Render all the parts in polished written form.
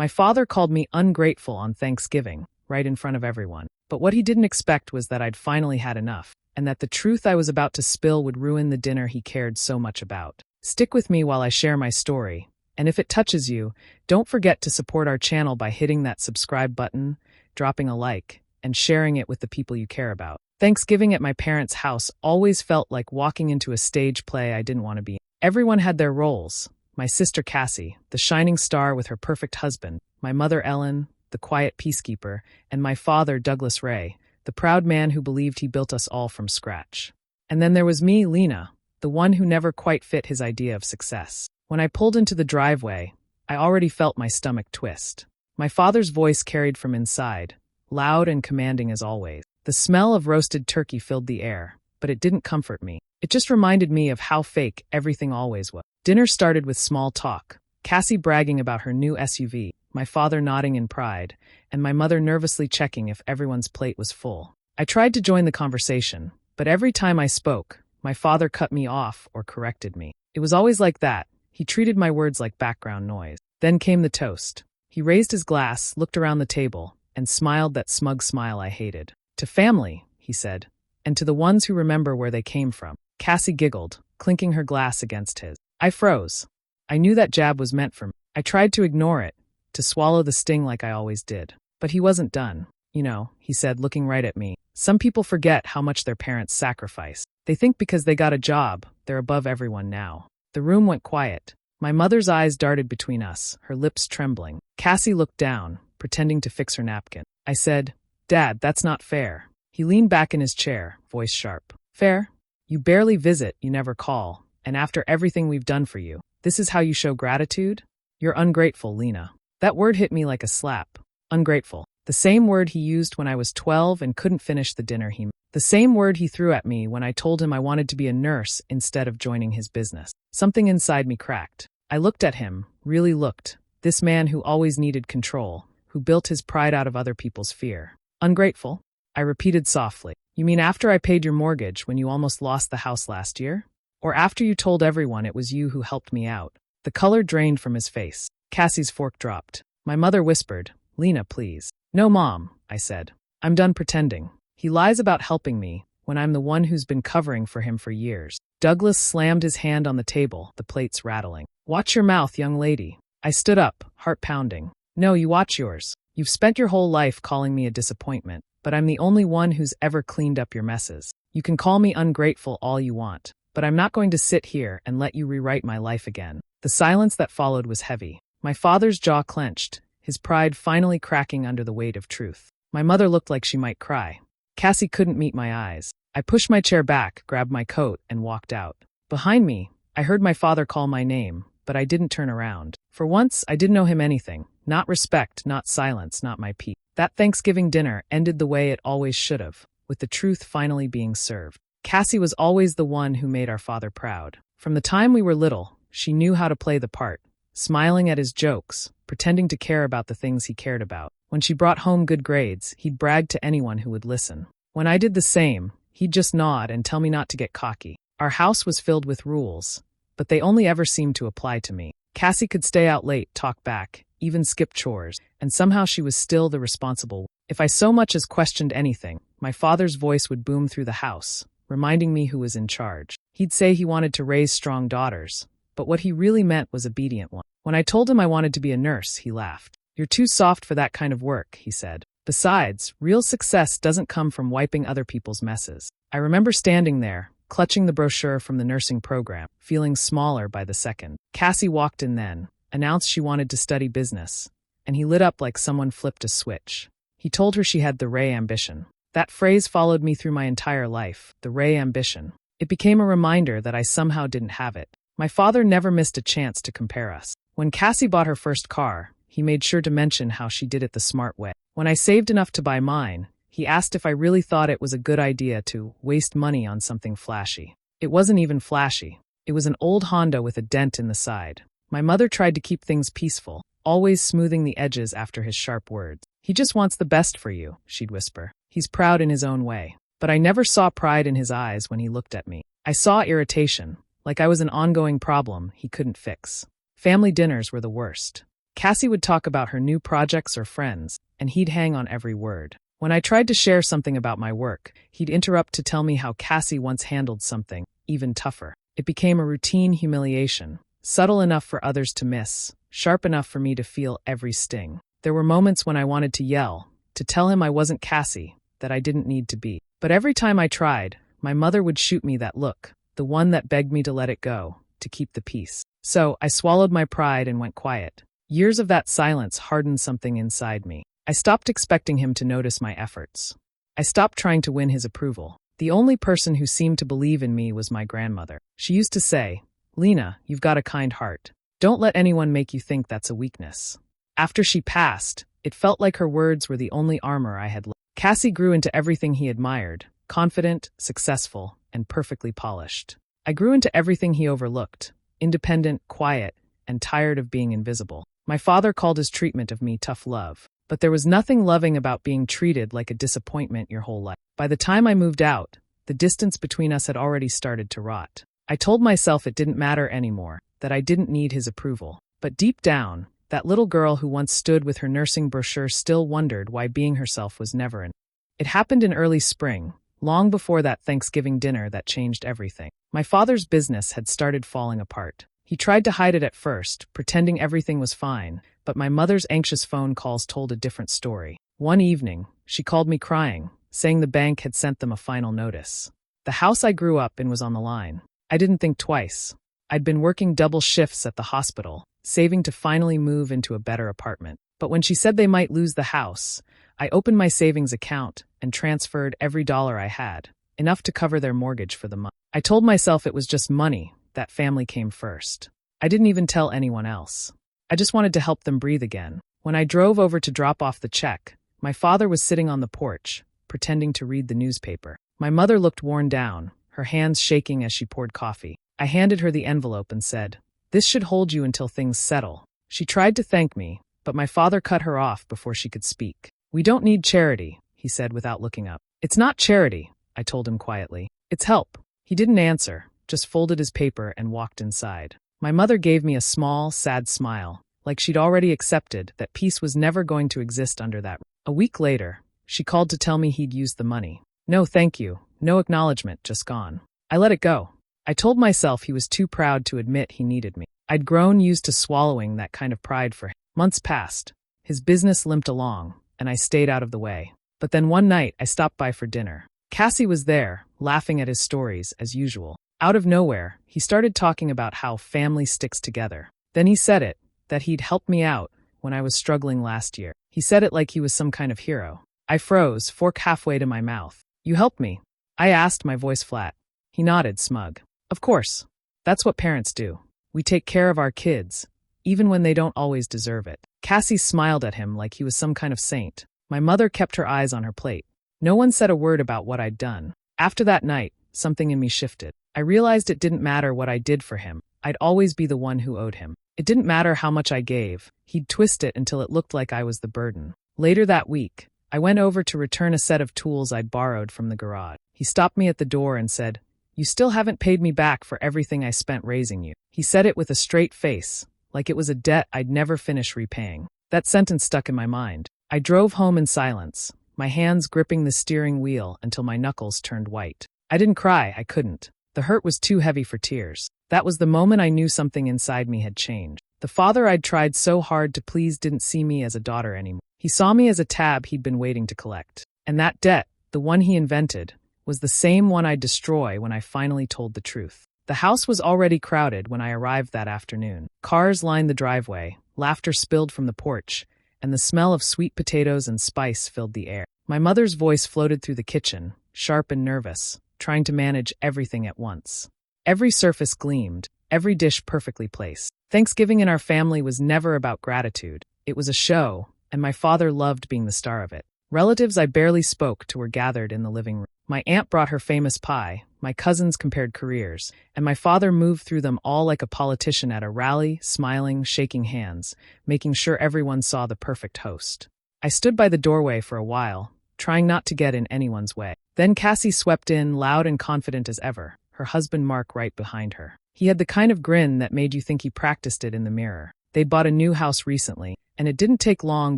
My father called me ungrateful on Thanksgiving, right in front of everyone. But what he didn't expect was that I'd finally had enough, and that the truth I was about to spill would ruin the dinner he cared so much about. Stick with me while I share my story, and if it touches you, don't forget to support our channel by hitting that subscribe button, dropping a like, and sharing it with the people you care about. Thanksgiving at my parents' house always felt like walking into a stage play I didn't want to be in. Everyone had their roles. My sister Cassie, the shining star with her perfect husband, my mother Ellen, the quiet peacekeeper, and my father Douglas Ray, the proud man who believed he built us all from scratch. And then there was me, Lena, the one who never quite fit his idea of success. When I pulled into the driveway, I already felt my stomach twist. My father's voice carried from inside, loud and commanding as always. The smell of roasted turkey filled the air, but it didn't comfort me. It just reminded me of how fake everything always was. Dinner started with small talk, Cassie bragging about her new SUV, my father nodding in pride, and my mother nervously checking if everyone's plate was full. I tried to join the conversation, but every time I spoke, my father cut me off or corrected me. It was always like that. He treated my words like background noise. Then came the toast. He raised his glass, looked around the table, and smiled that smug smile I hated. To family, he said, and to the ones who remember where they came from. Cassie giggled, clinking her glass against his. I froze. I knew that jab was meant for me. I tried to ignore it, to swallow the sting like I always did. But he wasn't done. You know, he said, looking right at me. Some people forget how much their parents sacrifice. They think because they got a job, they're above everyone now. The room went quiet. My mother's eyes darted between us, her lips trembling. Cassie looked down, pretending to fix her napkin. I said, Dad, that's not fair. He leaned back in his chair, voice sharp. Fair? You barely visit, you never call. And after everything we've done for you, this is how you show gratitude? You're ungrateful, Lena. That word hit me like a slap. Ungrateful. The same word he used when I was 12 and couldn't finish the dinner he made. The same word he threw at me when I told him I wanted to be a nurse instead of joining his business. Something inside me cracked. I looked at him, really looked. This man who always needed control, who built his pride out of other people's fear. Ungrateful? I repeated softly. You mean after I paid your mortgage when you almost lost the house last year? Or after you told everyone it was you who helped me out? The color drained from his face. Cassie's fork dropped. My mother whispered, Lena, please. No, Mom, I said. I'm done pretending. He lies about helping me when I'm the one who's been covering for him for years. Douglas slammed his hand on the table, the plates rattling. Watch your mouth, young lady. I stood up, heart pounding. No, you watch yours. You've spent your whole life calling me a disappointment, but I'm the only one who's ever cleaned up your messes. You can call me ungrateful all you want, but I'm not going to sit here and let you rewrite my life again. The silence that followed was heavy. My father's jaw clenched, his pride finally cracking under the weight of truth. My mother looked like she might cry. Cassie couldn't meet my eyes. I pushed my chair back, grabbed my coat, and walked out. Behind me, I heard my father call my name, but I didn't turn around. For once, I didn't owe him anything. Not respect, not silence, not my peace. That Thanksgiving dinner ended the way it always should have, with the truth finally being served. Cassie was always the one who made our father proud. From the time we were little, she knew how to play the part, smiling at his jokes, pretending to care about the things he cared about. When she brought home good grades, he'd brag to anyone who would listen. When I did the same, he'd just nod and tell me not to get cocky. Our house was filled with rules, but they only ever seemed to apply to me. Cassie could stay out late, talk back, even skip chores, and somehow she was still the responsible one. If I so much as questioned anything, my father's voice would boom through the house, reminding me who was in charge. He'd say he wanted to raise strong daughters, but what he really meant was obedient ones. When I told him I wanted to be a nurse, he laughed. You're too soft for that kind of work, he said. Besides, real success doesn't come from wiping other people's messes. I remember standing there, clutching the brochure from the nursing program, feeling smaller by the second. Cassie walked in then, announced she wanted to study business, and he lit up like someone flipped a switch. He told her she had the Ray ambition. That phrase followed me through my entire life, the Ray ambition. It became a reminder that I somehow didn't have it. My father never missed a chance to compare us. When Cassie bought her first car, he made sure to mention how she did it the smart way. When I saved enough to buy mine, he asked if I really thought it was a good idea to waste money on something flashy. It wasn't even flashy. It was an old Honda with a dent in the side. My mother tried to keep things peaceful, always smoothing the edges after his sharp words. He just wants the best for you, she'd whisper. He's proud in his own way. But I never saw pride in his eyes when he looked at me. I saw irritation, like I was an ongoing problem he couldn't fix. Family dinners were the worst. Cassie would talk about her new projects or friends, and he'd hang on every word. When I tried to share something about my work, he'd interrupt to tell me how Cassie once handled something even tougher. It became a routine humiliation, subtle enough for others to miss, sharp enough for me to feel every sting. There were moments when I wanted to yell, to tell him I wasn't Cassie, that I didn't need to be. But every time I tried, my mother would shoot me that look, the one that begged me to let it go, to keep the peace. So I swallowed my pride and went quiet. Years of that silence hardened something inside me. I stopped expecting him to notice my efforts. I stopped trying to win his approval. The only person who seemed to believe in me was my grandmother. She used to say, "Lena, you've got a kind heart. Don't let anyone make you think that's a weakness." After she passed, it felt like her words were the only armor I had left. Cassie grew into everything he admired, confident, successful, and perfectly polished. I grew into everything he overlooked, independent, quiet, and tired of being invisible. My father called his treatment of me tough love, but there was nothing loving about being treated like a disappointment your whole life. By the time I moved out, the distance between us had already started to rot. I told myself it didn't matter anymore, that I didn't need his approval. But deep down, that little girl who once stood with her nursing brochure still wondered why being herself was never enough. It happened in early spring, long before that Thanksgiving dinner that changed everything. My father's business had started falling apart. He tried to hide it at first, pretending everything was fine, but my mother's anxious phone calls told a different story. One evening, she called me crying, saying the bank had sent them a final notice. The house I grew up in was on the line. I didn't think twice. I'd been working double shifts at the hospital, saving to finally move into a better apartment. But when she said they might lose the house, I opened my savings account and transferred every dollar I had, enough to cover their mortgage for the month. I told myself it was just money, that family came first. I didn't even tell anyone else. I just wanted to help them breathe again. When I drove over to drop off the check, my father was sitting on the porch, pretending to read the newspaper. My mother looked worn down, her hands shaking as she poured coffee. I handed her the envelope and said, "This should hold you until things settle." She tried to thank me, but my father cut her off before she could speak. "We don't need charity," he said without looking up. "It's not charity," I told him quietly. "It's help." He didn't answer, just folded his paper and walked inside. My mother gave me a small, sad smile, like she'd already accepted that peace was never going to exist under that. A week later, she called to tell me he'd used the money. No thank you, no acknowledgement, just gone. I let it go. I told myself he was too proud to admit he needed me. I'd grown used to swallowing that kind of pride for him. Months passed. His business limped along, and I stayed out of the way. But then one night, I stopped by for dinner. Cassie was there, laughing at his stories, as usual. Out of nowhere, he started talking about how family sticks together. Then he said it, that he'd helped me out when I was struggling last year. He said it like he was some kind of hero. I froze, fork halfway to my mouth. "You helped me?" I asked, my voice flat. He nodded, smug. "Of course. That's what parents do. We take care of our kids, even when they don't always deserve it." Cassie smiled at him like he was some kind of saint. My mother kept her eyes on her plate. No one said a word about what I'd done. After that night, something in me shifted. I realized it didn't matter what I did for him. I'd always be the one who owed him. It didn't matter how much I gave. He'd twist it until it looked like I was the burden. Later that week, I went over to return a set of tools I'd borrowed from the garage. He stopped me at the door and said, "You still haven't paid me back for everything I spent raising you." He said it with a straight face, like it was a debt I'd never finish repaying. That sentence stuck in my mind. I drove home in silence, my hands gripping the steering wheel until my knuckles turned white. I didn't cry, I couldn't. The hurt was too heavy for tears. That was the moment I knew something inside me had changed. The father I'd tried so hard to please didn't see me as a daughter anymore. He saw me as a tab he'd been waiting to collect. And that debt, the one he invented, was the same one I'd destroy when I finally told the truth. The house was already crowded when I arrived that afternoon. Cars lined the driveway, laughter spilled from the porch, and the smell of sweet potatoes and spice filled the air. My mother's voice floated through the kitchen, sharp and nervous, trying to manage everything at once. Every surface gleamed, every dish perfectly placed. Thanksgiving in our family was never about gratitude. It was a show, and my father loved being the star of it. Relatives I barely spoke to were gathered in the living room. My aunt brought her famous pie, my cousins compared careers, and my father moved through them all like a politician at a rally, smiling, shaking hands, making sure everyone saw the perfect host. I stood by the doorway for a while, trying not to get in anyone's way. Then Cassie swept in, loud and confident as ever, her husband Mark right behind her. He had the kind of grin that made you think he practiced it in the mirror. They'd bought a new house recently, and it didn't take long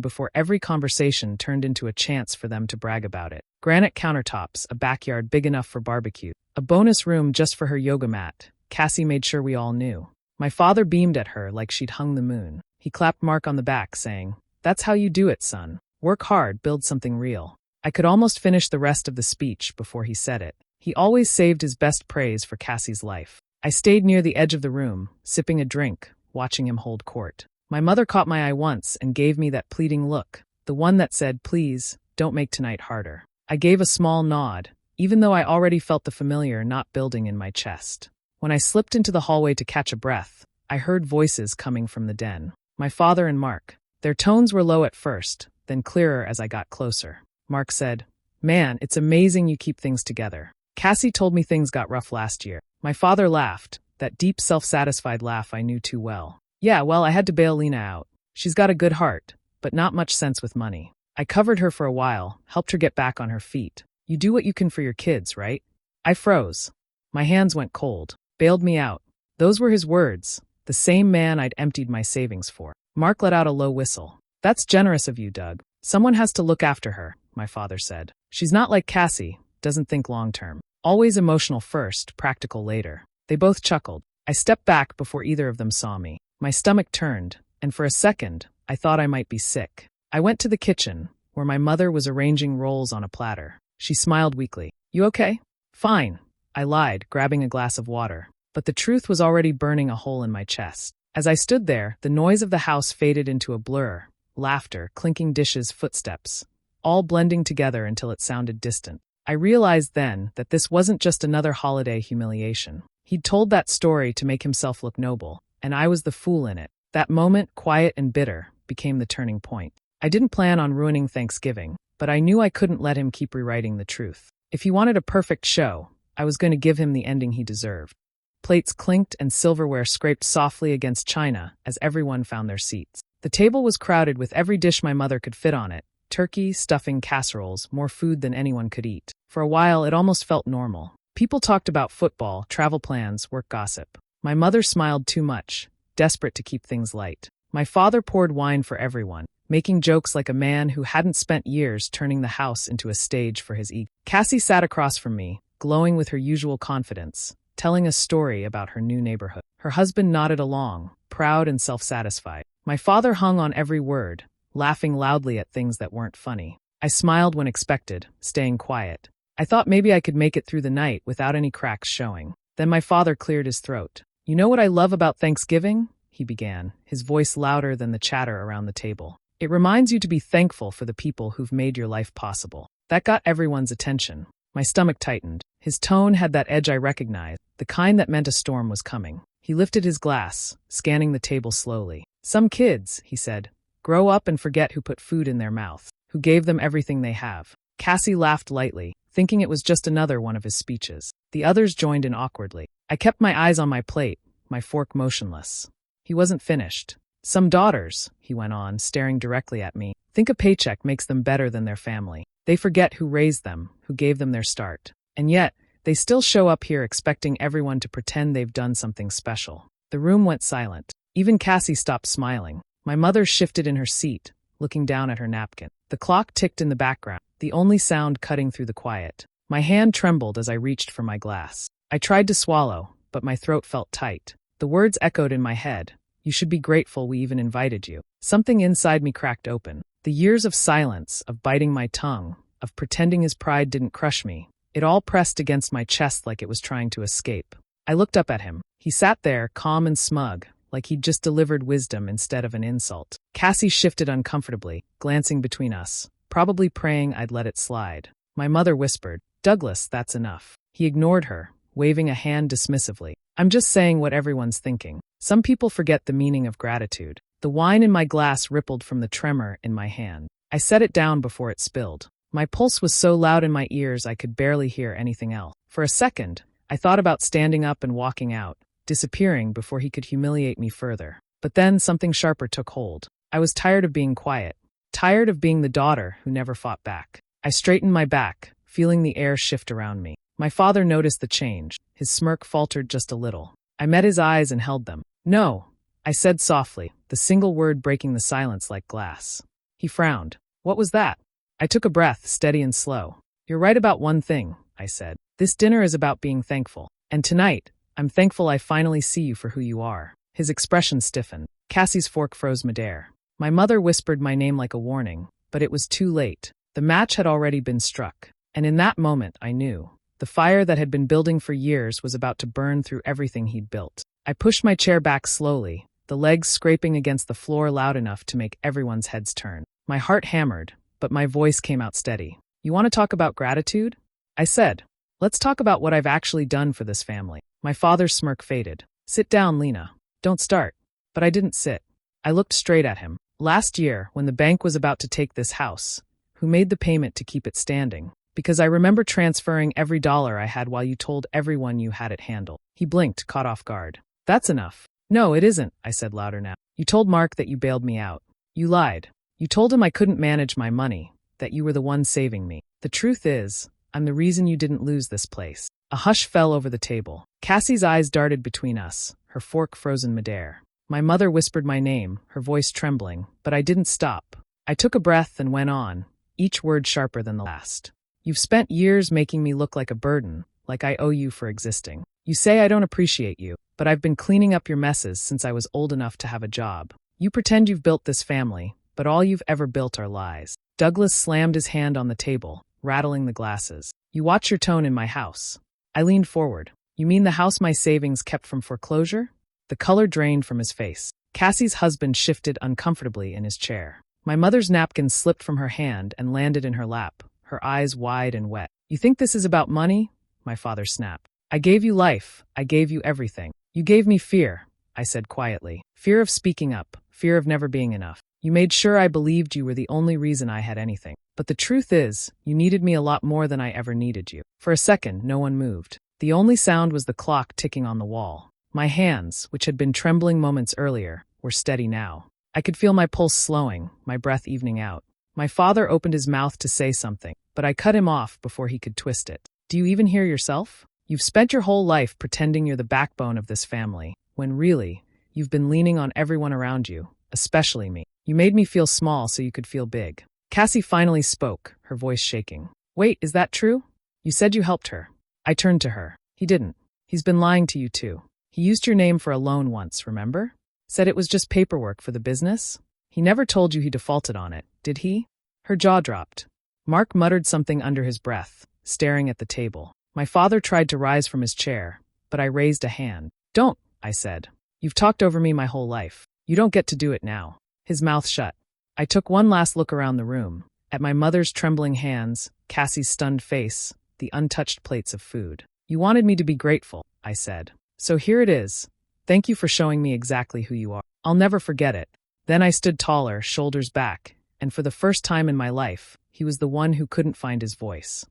before every conversation turned into a chance for them to brag about it. Granite countertops, a backyard big enough for barbecue, a bonus room just for her yoga mat. Cassie made sure we all knew. My father beamed at her like she'd hung the moon. He clapped Mark on the back, saying, "That's how you do it, son. Work hard, build something real." I could almost finish the rest of the speech before he said it. He always saved his best praise for Cassie's life. I stayed near the edge of the room, sipping a drink, watching him hold court. My mother caught my eye once and gave me that pleading look, the one that said, "Please, don't make tonight harder." I gave a small nod, even though I already felt the familiar knot building in my chest. When I slipped into the hallway to catch a breath, I heard voices coming from the den. My father and Mark. Their tones were low at first, then clearer as I got closer. Mark said, "Man, it's amazing you keep things together. Cassie told me things got rough last year." My father laughed, that deep self-satisfied laugh I knew too well. "Yeah, well, I had to bail Lena out. She's got a good heart, but not much sense with money. I covered her for a while, helped her get back on her feet. You do what you can for your kids, right?" I froze. My hands went cold. Bailed me out. Those were his words, the same man I'd emptied my savings for. Mark let out a low whistle. "That's generous of you, Doug. Someone has to look after her," my father said. "She's not like Cassie, doesn't think long-term. Always emotional first, practical later." They both chuckled. I stepped back before either of them saw me. My stomach turned, and for a second, I thought I might be sick. I went to the kitchen, where my mother was arranging rolls on a platter. She smiled weakly. "You okay?" "Fine," I lied, grabbing a glass of water. But the truth was already burning a hole in my chest. As I stood there, the noise of the house faded into a blur. Laughter, clinking dishes, footsteps, all blending together until it sounded distant. I realized then that this wasn't just another holiday humiliation. He'd told that story to make himself look noble, and I was the fool in it. That moment, quiet and bitter, became the turning point. I didn't plan on ruining Thanksgiving, but I knew I couldn't let him keep rewriting the truth. If he wanted a perfect show, I was going to give him the ending he deserved. Plates clinked and silverware scraped softly against china as everyone found their seats. The table was crowded with every dish my mother could fit on it. Turkey, stuffing, casseroles, more food than anyone could eat. For a while, it almost felt normal. People talked about football, travel plans, work gossip. My mother smiled too much, desperate to keep things light. My father poured wine for everyone, making jokes like a man who hadn't spent years turning the house into a stage for his ego. Cassie sat across from me, glowing with her usual confidence, telling a story about her new neighborhood. Her husband nodded along, proud and self-satisfied. My father hung on every word, laughing loudly at things that weren't funny. I smiled when expected, staying quiet. I thought maybe I could make it through the night without any cracks showing. Then my father cleared his throat. "You know what I love about Thanksgiving?" he began, his voice louder than the chatter around the table. "It reminds you to be thankful for the people who've made your life possible." That got everyone's attention. My stomach tightened. His tone had that edge I recognized, the kind that meant a storm was coming. He lifted his glass, scanning the table slowly. "Some kids," he said, "grow up and forget who put food in their mouth, who gave them everything they have." Cassie laughed lightly, thinking it was just another one of his speeches. The others joined in awkwardly. I kept my eyes on my plate, my fork motionless. He wasn't finished. "Some daughters," he went on, staring directly at me, "think a paycheck makes them better than their family. They forget who raised them, who gave them their start. And yet, they still show up here expecting everyone to pretend they've done something special." The room went silent. Even Cassie stopped smiling. My mother shifted in her seat, looking down at her napkin. The clock ticked in the background, the only sound cutting through the quiet. My hand trembled as I reached for my glass. I tried to swallow, but my throat felt tight. The words echoed in my head. "You should be grateful we even invited you." Something inside me cracked open. The years of silence, of biting my tongue, of pretending his pride didn't crush me, it all pressed against my chest like it was trying to escape. I looked up at him. He sat there, calm and smug, like he'd just delivered wisdom instead of an insult. Cassie shifted uncomfortably, glancing between us, probably praying I'd let it slide. My mother whispered, "Douglas, that's enough." He ignored her, waving a hand dismissively. "I'm just saying what everyone's thinking. Some people forget the meaning of gratitude." The wine in my glass rippled from the tremor in my hand. I set it down before it spilled. My pulse was so loud in my ears I could barely hear anything else. For a second, I thought about standing up and walking out, disappearing before he could humiliate me further. But then something sharper took hold. I was tired of being quiet, tired of being the daughter who never fought back. I straightened my back, feeling the air shift around me. My father noticed the change. His smirk faltered just a little. I met his eyes and held them. "No, I said softly, the single word breaking the silence like glass. He frowned. What was that? I took a breath, steady and slow. You're right about one thing, I said. This dinner is about being thankful. And tonight, I'm thankful I finally see you for who you are. His expression stiffened. Cassie's fork froze midair. My mother whispered my name like a warning, but it was too late. The match had already been struck. And in that moment, I knew. The fire that had been building for years was about to burn through everything he'd built. I pushed my chair back slowly, the legs scraping against the floor loud enough to make everyone's heads turn. My heart hammered, but my voice came out steady. You want to talk about gratitude? I said. Let's talk about what I've actually done for this family. My father's smirk faded. Sit down, Lena. Don't start. But I didn't sit. I looked straight at him. Last year, when the bank was about to take this house, who made the payment to keep it standing? Because I remember transferring every dollar I had while you told everyone you had it handled. He blinked, caught off guard. That's enough. No, it isn't, I said louder now. You told Mark that you bailed me out. You lied. You told him I couldn't manage my money, that you were the one saving me. The truth is, I'm the reason you didn't lose this place. A hush fell over the table. Cassie's eyes darted between us, her fork frozen midair. My mother whispered my name, her voice trembling, but I didn't stop. I took a breath and went on, each word sharper than the last. You've spent years making me look like a burden, like I owe you for existing. You say I don't appreciate you, but I've been cleaning up your messes since I was old enough to have a job. You pretend you've built this family, but all you've ever built are lies. Douglas slammed his hand on the table, rattling the glasses. You watch your tone in my house. I leaned forward. You mean the house my savings kept from foreclosure? The color drained from his face. Cassie's husband shifted uncomfortably in his chair. My mother's napkin slipped from her hand and landed in her lap, her eyes wide and wet. You think this is about money? My father snapped. I gave you life. I gave you everything. You gave me fear, I said quietly. Fear of speaking up, fear of never being enough. You made sure I believed you were the only reason I had anything. But the truth is, you needed me a lot more than I ever needed you. For a second, no one moved. The only sound was the clock ticking on the wall. My hands, which had been trembling moments earlier, were steady now. I could feel my pulse slowing, my breath evening out. My father opened his mouth to say something, but I cut him off before he could twist it. Do you even hear yourself? You've spent your whole life pretending you're the backbone of this family, when really, you've been leaning on everyone around you, especially me. You made me feel small so you could feel big. Cassie finally spoke, her voice shaking. Wait, is that true? You said you helped her. I turned to her. He didn't. He's been lying to you too. He used your name for a loan once, remember? Said it was just paperwork for the business? He never told you he defaulted on it, did he? Her jaw dropped. Mark muttered something under his breath, staring at the table. My father tried to rise from his chair, but I raised a hand. Don't, I said. You've talked over me my whole life. You don't get to do it now. His mouth shut. I took one last look around the room, at my mother's trembling hands, Cassie's stunned face, the untouched plates of food. You wanted me to be grateful, I said. So here it is. Thank you for showing me exactly who you are. I'll never forget it. Then I stood taller, shoulders back, and for the first time in my life, he was the one who couldn't find his voice.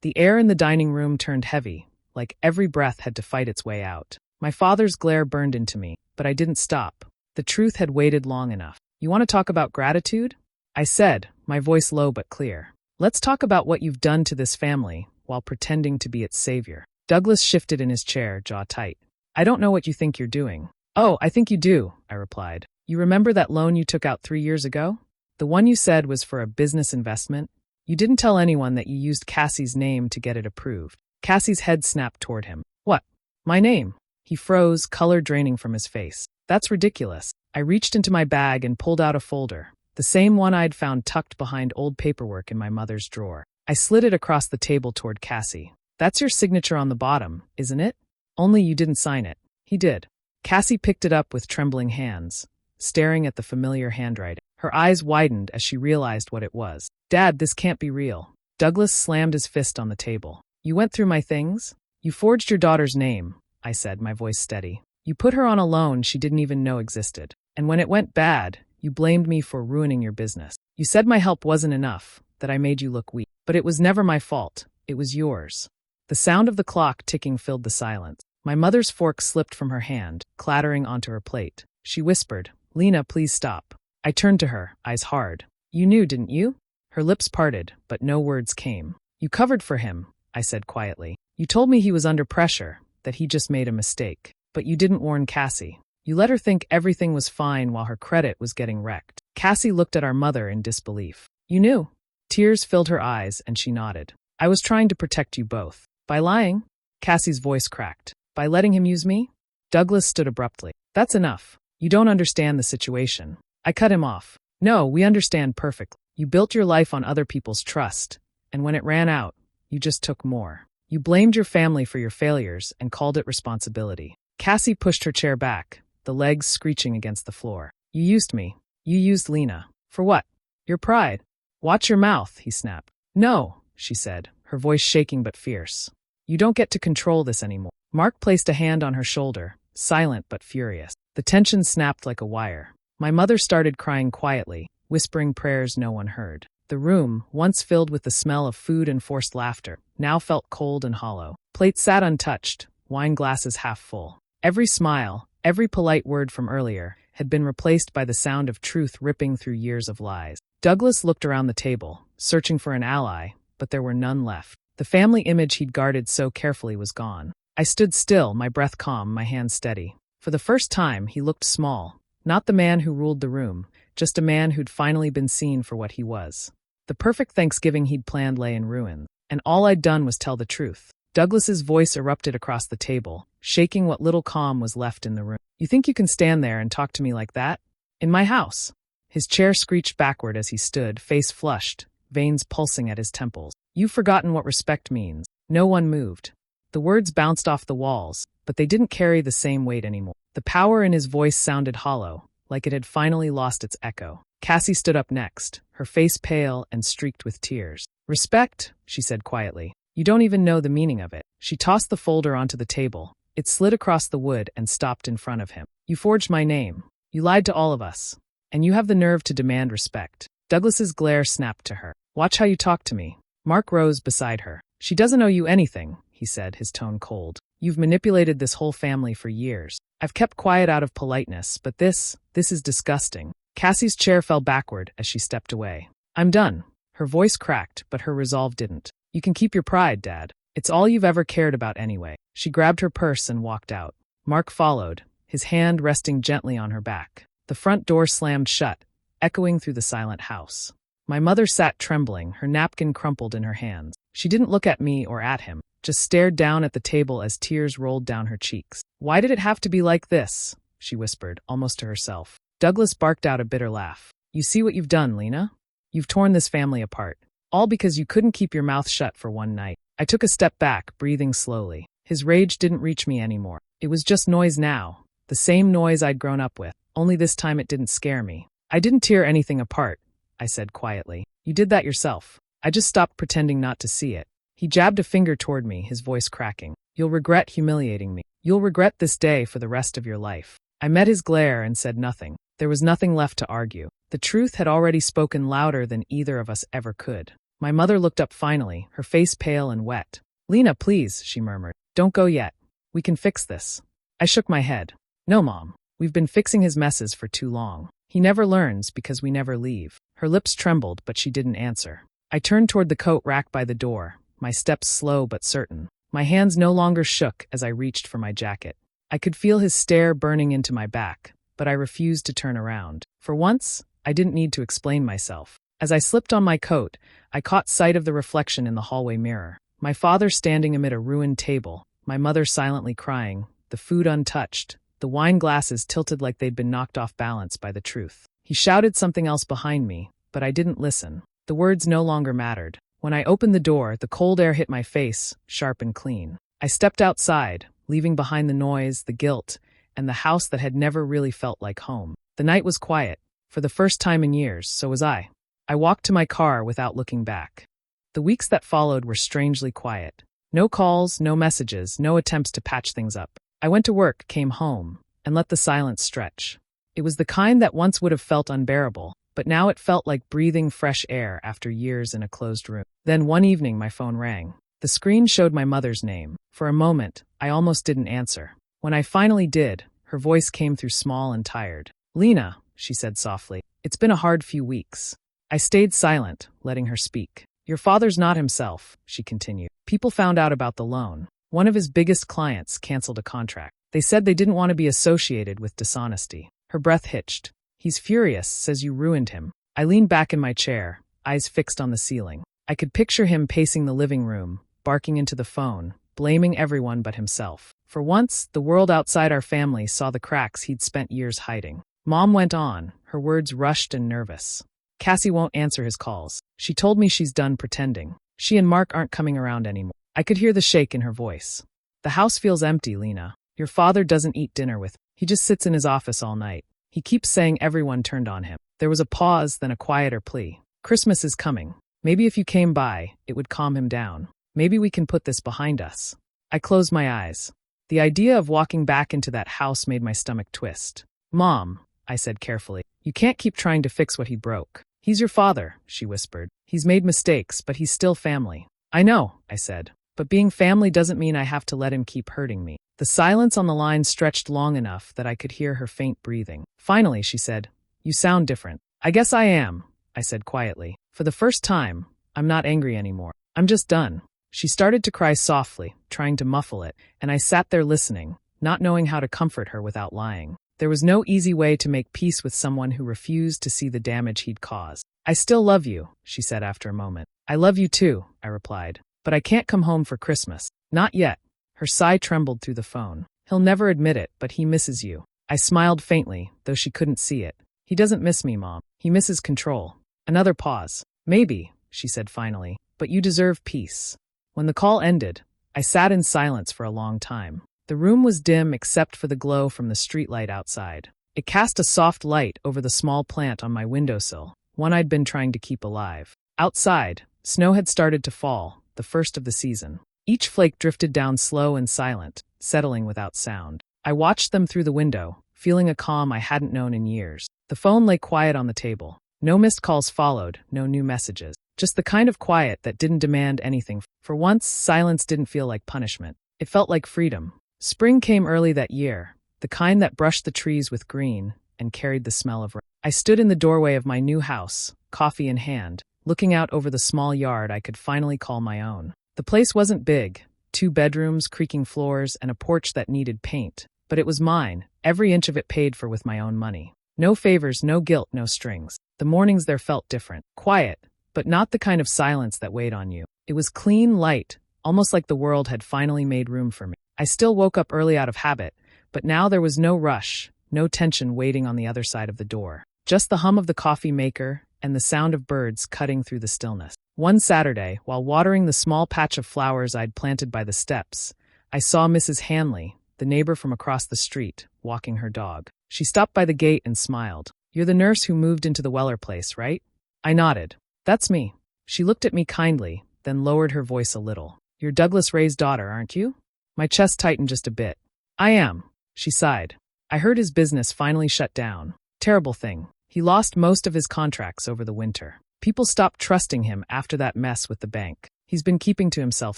The air in the dining room turned heavy, like every breath had to fight its way out. My father's glare burned into me, but I didn't stop. The truth had waited long enough. You want to talk about gratitude? I said, my voice low but clear. Let's talk about what you've done to this family while pretending to be its savior. Douglas shifted in his chair, jaw tight. I don't know what you think you're doing. Oh, I think you do, I replied. You remember that loan you took out 3 years ago? The one you said was for a business investment? You didn't tell anyone that you used Cassie's name to get it approved. Cassie's head snapped toward him. What? My name? He froze, color draining from his face. That's ridiculous. I reached into my bag and pulled out a folder, the same one I'd found tucked behind old paperwork in my mother's drawer. I slid it across the table toward Cassie. That's your signature on the bottom, isn't it? Only you didn't sign it. He did. Cassie picked it up with trembling hands, staring at the familiar handwriting. Her eyes widened as she realized what it was. Dad, this can't be real. Douglas slammed his fist on the table. You went through my things? You forged your daughter's name, I said, my voice steady. You put her on a loan she didn't even know existed. And when it went bad, you blamed me for ruining your business. You said my help wasn't enough, that I made you look weak. But it was never my fault. It was yours. The sound of the clock ticking filled the silence. My mother's fork slipped from her hand, clattering onto her plate. She whispered, Lena, please stop. I turned to her, eyes hard. You knew, didn't you? Her lips parted, but no words came. You covered for him, I said quietly. You told me he was under pressure, that he just made a mistake. But you didn't warn Cassie. You let her think everything was fine while her credit was getting wrecked. Cassie looked at our mother in disbelief. You knew? Tears filled her eyes and she nodded. I was trying to protect you both. By lying? Cassie's voice cracked. By letting him use me? Douglas stood abruptly. That's enough. You don't understand the situation. I cut him off. No, we understand perfectly. You built your life on other people's trust, and when it ran out, you just took more. You blamed your family for your failures and called it responsibility. Cassie pushed her chair back, the legs screeching against the floor. You used me. You used Lena. For what? Your pride. Watch your mouth, he snapped. No, she said, her voice shaking but fierce. You don't get to control this anymore. Mark placed a hand on her shoulder, silent but furious. The tension snapped like a wire. My mother started crying quietly, whispering prayers no one heard. The room, once filled with the smell of food and forced laughter, now felt cold and hollow. Plates sat untouched, wine glasses half full. Every smile, every polite word from earlier, had been replaced by the sound of truth ripping through years of lies. Douglas looked around the table, searching for an ally, but there were none left. The family image he'd guarded so carefully was gone. I stood still, my breath calm, my hands steady. For the first time, he looked small. Not the man who ruled the room, just a man who'd finally been seen for what he was. The perfect Thanksgiving he'd planned lay in ruins, and all I'd done was tell the truth. Douglas's voice erupted across the table, shaking what little calm was left in the room. You think you can stand there and talk to me like that? In my house? His chair screeched backward as he stood, face flushed, veins pulsing at his temples. You've forgotten what respect means. No one moved. The words bounced off the walls, but they didn't carry the same weight anymore. The power in his voice sounded hollow, like it had finally lost its echo. Cassie stood up next, her face pale and streaked with tears. Respect, she said quietly. You don't even know the meaning of it. She tossed the folder onto the table. It slid across the wood and stopped in front of him. You forged my name. You lied to all of us. And you have the nerve to demand respect. Douglas's glare snapped to her. Watch how you talk to me. Mark rose beside her. She doesn't owe you anything, he said, his tone cold. You've manipulated this whole family for years. I've kept quiet out of politeness, but this is disgusting. Cassie's chair fell backward as she stepped away. I'm done. Her voice cracked, but her resolve didn't. You can keep your pride, Dad. It's all you've ever cared about anyway. She grabbed her purse and walked out. Mark followed, his hand resting gently on her back. The front door slammed shut, echoing through the silent house. My mother sat trembling, her napkin crumpled in her hands. She didn't look at me or at him, just stared down at the table as tears rolled down her cheeks. Why did it have to be like this? She whispered, almost to herself. Douglas barked out a bitter laugh. You see what you've done, Lena? You've torn this family apart. All because you couldn't keep your mouth shut for one night. I took a step back, breathing slowly. His rage didn't reach me anymore. It was just noise now. The same noise I'd grown up with, only this time it didn't scare me. I didn't tear anything apart, I said quietly. You did that yourself. I just stopped pretending not to see it. He jabbed a finger toward me, his voice cracking. You'll regret humiliating me. You'll regret this day for the rest of your life. I met his glare and said nothing. There was nothing left to argue. The truth had already spoken louder than either of us ever could. My mother looked up finally, her face pale and wet. Lena, please, she murmured. Don't go yet. We can fix this. I shook my head. No, Mom. We've been fixing his messes for too long. He never learns because we never leave. Her lips trembled, but she didn't answer. I turned toward the coat rack by the door, my steps slow but certain. My hands no longer shook as I reached for my jacket. I could feel his stare burning into my back, but I refused to turn around. For once, I didn't need to explain myself. As I slipped on my coat, I caught sight of the reflection in the hallway mirror. My father standing amid a ruined table, my mother silently crying, the food untouched, the wine glasses tilted like they'd been knocked off balance by the truth. He shouted something else behind me, but I didn't listen. The words no longer mattered. When I opened the door, the cold air hit my face, sharp and clean. I stepped outside, leaving behind the noise, the guilt, and the house that had never really felt like home. The night was quiet. For the first time in years, so was I. I walked to my car without looking back. The weeks that followed were strangely quiet. No calls, no messages, no attempts to patch things up. I went to work, came home, and let the silence stretch. It was the kind that once would have felt unbearable, but now it felt like breathing fresh air after years in a closed room. Then one evening my phone rang. The screen showed my mother's name. For a moment, I almost didn't answer. When I finally did, her voice came through small and tired. Lena, she said softly, it's been a hard few weeks. I stayed silent, letting her speak. Your father's not himself, she continued. People found out about the loan. One of his biggest clients canceled a contract. They said they didn't want to be associated with dishonesty. Her breath hitched. He's furious, says you ruined him. I leaned back in my chair, eyes fixed on the ceiling. I could picture him pacing the living room, barking into the phone, blaming everyone but himself. For once, the world outside our family saw the cracks he'd spent years hiding. Mom went on, her words rushed and nervous. Cassie won't answer his calls. She told me she's done pretending. She and Mark aren't coming around anymore. I could hear the shake in her voice. The house feels empty, Lena. Your father doesn't eat dinner with me. He just sits in his office all night. He keeps saying everyone turned on him. There was a pause, then a quieter plea. Christmas is coming. Maybe if you came by, it would calm him down. Maybe we can put this behind us. I closed my eyes. The idea of walking back into that house made my stomach twist. Mom, I said carefully, you can't keep trying to fix what he broke. He's your father, she whispered. He's made mistakes, but he's still family. I know, I said. But being family doesn't mean I have to let him keep hurting me. The silence on the line stretched long enough that I could hear her faint breathing. Finally, she said, you sound different. I guess I am, I said quietly. For the first time, I'm not angry anymore. I'm just done. She started to cry softly, trying to muffle it, and I sat there listening, not knowing how to comfort her without lying. There was no easy way to make peace with someone who refused to see the damage he'd caused. I still love you, she said after a moment. I love you too, I replied. But I can't come home for Christmas. Not yet. Her sigh trembled through the phone. He'll never admit it, but he misses you. I smiled faintly, though she couldn't see it. He doesn't miss me, Mom. He misses control. Another pause. Maybe, she said finally, but you deserve peace. When the call ended, I sat in silence for a long time. The room was dim except for the glow from the streetlight outside. It cast a soft light over the small plant on my windowsill, one I'd been trying to keep alive. Outside, snow had started to fall, the first of the season. Each flake drifted down slow and silent, settling without sound. I watched them through the window, feeling a calm I hadn't known in years. The phone lay quiet on the table. No missed calls followed, no new messages. Just the kind of quiet that didn't demand anything. For once, silence didn't feel like punishment. It felt like freedom. Spring came early that year, the kind that brushed the trees with green and carried the smell of rain. I stood in the doorway of my new house, coffee in hand, looking out over the small yard I could finally call my own. The place wasn't big, 2 bedrooms, creaking floors, and a porch that needed paint. But it was mine, every inch of it paid for with my own money. No favors, no guilt, no strings. The mornings there felt different. Quiet, but not the kind of silence that weighed on you. It was clean, light, almost like the world had finally made room for me. I still woke up early out of habit, but now there was no rush, no tension waiting on the other side of the door. Just the hum of the coffee maker and the sound of birds cutting through the stillness. One Saturday, while watering the small patch of flowers I'd planted by the steps, I saw Mrs. Hanley, the neighbor from across the street, walking her dog. She stopped by the gate and smiled. You're the nurse who moved into the Weller place, right? I nodded. That's me. She looked at me kindly, then lowered her voice a little. You're Douglas Ray's daughter, aren't you? My chest tightened just a bit. I am, she sighed. I heard his business finally shut down. Terrible thing. He lost most of his contracts over the winter. People stopped trusting him after that mess with the bank. He's been keeping to himself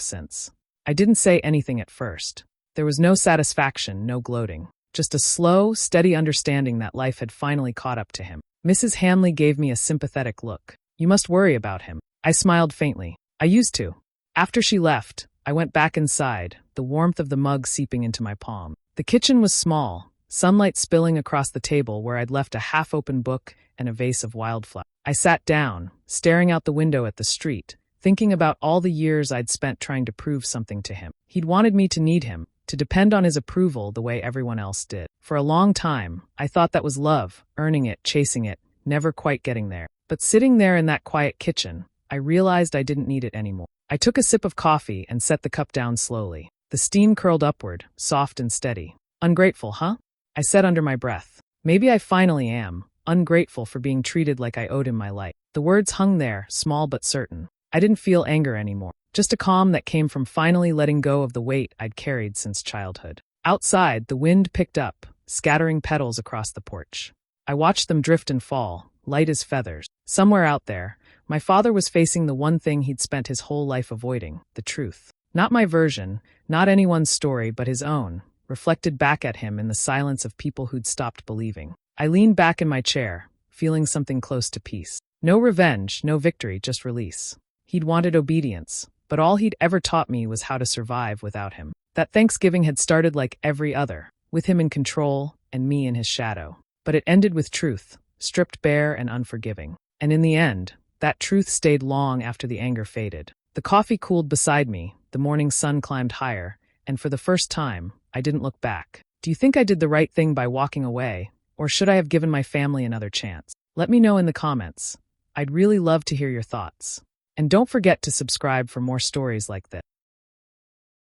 since. I didn't say anything at first. There was no satisfaction, no gloating. Just a slow, steady understanding that life had finally caught up to him. Mrs. Hanley gave me a sympathetic look. You must worry about him. I smiled faintly. I used to. After she left, I went back inside, the warmth of the mug seeping into my palm. The kitchen was small, sunlight spilling across the table where I'd left a half-open book and a vase of wildflowers. I sat down, staring out the window at the street, thinking about all the years I'd spent trying to prove something to him. He'd wanted me to need him, to depend on his approval the way everyone else did. For a long time, I thought that was love, earning it, chasing it, never quite getting there. But sitting there in that quiet kitchen, I realized I didn't need it anymore. I took a sip of coffee and set the cup down slowly. The steam curled upward, soft and steady. Ungrateful, huh? I said under my breath. Maybe I finally am. Ungrateful for being treated like I owed him my life. The words hung there, small but certain. I didn't feel anger anymore. Just a calm that came from finally letting go of the weight I'd carried since childhood. Outside, the wind picked up, scattering petals across the porch. I watched them drift and fall, light as feathers. Somewhere out there, my father was facing the one thing he'd spent his whole life avoiding, the truth. Not my version, not anyone's story, but his own, reflected back at him in the silence of people who'd stopped believing. I leaned back in my chair, feeling something close to peace. No revenge, no victory, just release. He'd wanted obedience, but all he'd ever taught me was how to survive without him. That Thanksgiving had started like every other, with him in control and me in his shadow. But it ended with truth, stripped bare and unforgiving. And in the end, that truth stayed long after the anger faded. The coffee cooled beside me, the morning sun climbed higher, and for the first time, I didn't look back. Do you think I did the right thing by walking away, or should I have given my family another chance? Let me know in the comments. I'd really love to hear your thoughts. And don't forget to subscribe for more stories like this.